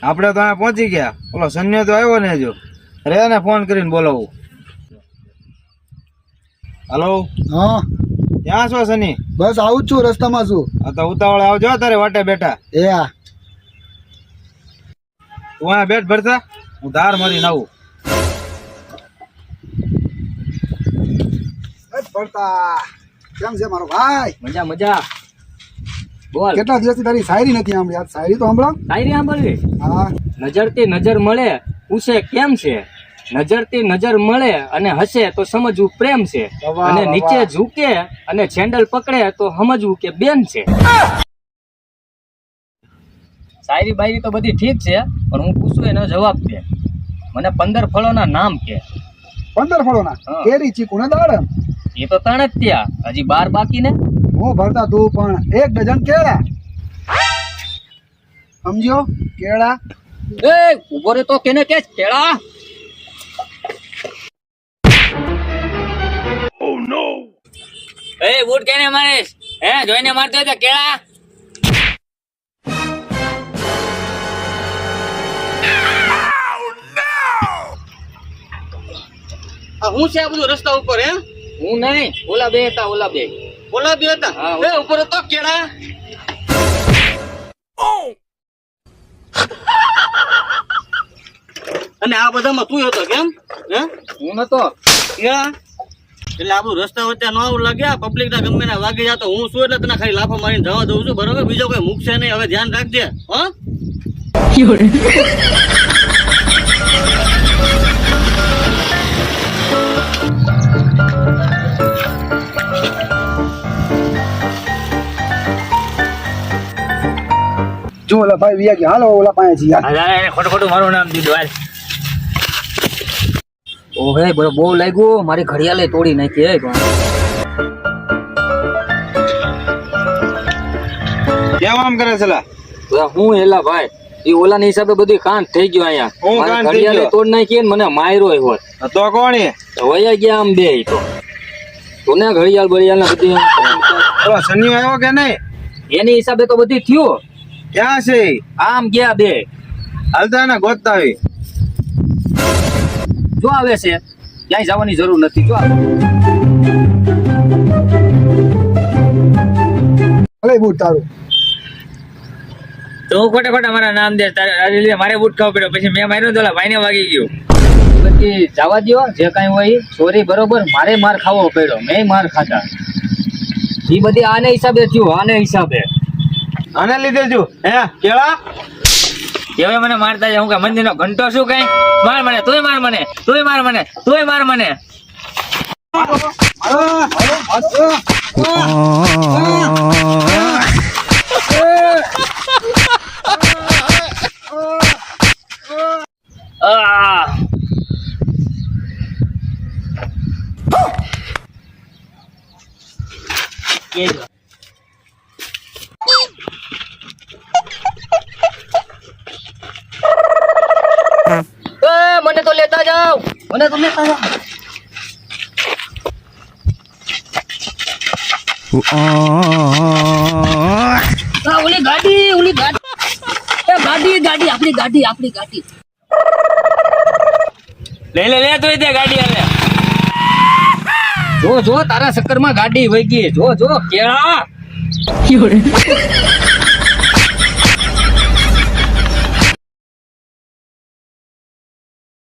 આપણે તો અહીંયા પહોંચી ગયા. ઓલો સન્યો તો આવ્યો ને હજુ. રે ને ફોન કરીને બોલાવું. હલો. હા ક્યાં છો સની? બસ આવું જ છું, રસ્તામાં છું. આ તો ઉતાવળે આવજો તારે વાટે બેઠા. એ હા તું અહીંયા બેઠ ભરતા, હું ધાર મારીને આવું. પડતા કેમ છે મારો ભાઈ? મજા મજા. બોલ. કેટલા દિવસથી તારી શાયરી નથી સાંભળી, આજ શાયરી તો સાંભળો. શાયરી સાંભળવી? હા. નજરથી નજર મળે, પૂછે કેમ છે. નજરથી નજર મળે અને હસે તો સમજવું પ્રેમ છે. વાહ, અને વાહ, નીચે વાહ. ઝૂકે અને છેન્ડલ પકડે તો સમજવું કે બેન છે. શાયરી બાયરી તો બધી ઠીક છે, પણ હું પૂછું એનો જવાબ દે. મને 15 ફળોના નામ કે. 15 ફળોના? હા. કેરી, ચીકુ ને દાડમ. એ તો 3 જ થયા, હજી 12 બાકી ને. હું ભરતા તું પણ 1 ડઝન કેળા. સમજ્યો? કેળા. એ ઉભો રે તો કેને કે કેળા. એ બૂટ કેને મારીશ? હે જોઈને મારતો હોય તો કેળા. હું છે આ બધું રસ્તા ઉપર? હે હું નહીં, ઓલા બે હતા, ઓલા બે. ઓલા બે હતા. હા, એ ઉપર તો કેળા. અને આ બધામાં તું હતો કેમ? હે હું નતો. કેળા એટલે આ બધું રસ્તા વચ્ચે ન આવું લાગે. પબ્લિક ના ગમે ના વાગી જતો હું શું એટલે તને ખાલી લાફા મારીને જવા દઉં છું, બરોબર? બીજો કોઈ મૂકશે નહીં. હવે ધ્યાન રાખજે. હા જો ઓલા ભાઈ વિયા ગયા, હાલો ઓલા પાસે છીએ. ખોટું ખોટું મારું નામ દીધું. હાલ. ઓહે બહુ લાગ્યું, મારી ઘડિયાળે તોડી નાખી. હે કેમ આમ કરે છે લા? હું એલા ભાઈ, એ ઓલા ની હિસાબે બધી કાંડ થઈ ગયું અહીંયા. હું મારી કાંડ થઈ ઘડિયાળે ગયો? તોડી નાખી ને મને માર્યો હોત. તો કોણ એ? વયા ગયા આમ બે. તો ને ઘડિયાળ બળિયાળ ને બધી ઓલો સન્યો આવ્યો કે નહીં? એની હિસાબે તો બધી થયું. ક્યાં છે? આમ ગયા બે. હાલતા ને ગોતતા આવી. જો આવે છે, ક્યાંય જવાની જરૂર નથી. જો આવે. ભલે બૂટ તારું. તો હું ખોટા ખોટા મારા નામ દે. મારે બૂટ ખાવ પડ્યો, પછી મેં માર્યો તો ભાઈ ને વાગી ગયું. પછી જવા દો, જે કઈ હોય સોરી, બરોબર. મારે માર ખાવો પડ્યો, મેં માર ખાધા. એ બધી આને હિસાબે થયું, આને હિસાબે. આને લીધે છું. હે કેળા? હવે મને મારતા જાય. હું કે મંદિર નો ઘંટો શું કઈ? માર મને, તોય માર મને, તોય માર મને, તોય માર મને. મને તો લેતા જાઓ, મને તો લેતા જાઓ. ઓલી ગાડી, ઓલી ગાડી, ગાડી ગાડી, આપણી ગાડી, આપણી ગાડી. લે તો દે ગાડી. હાલે જો તારા ચક્કર માં ગાડી વહી ગઈ. જો કેળા.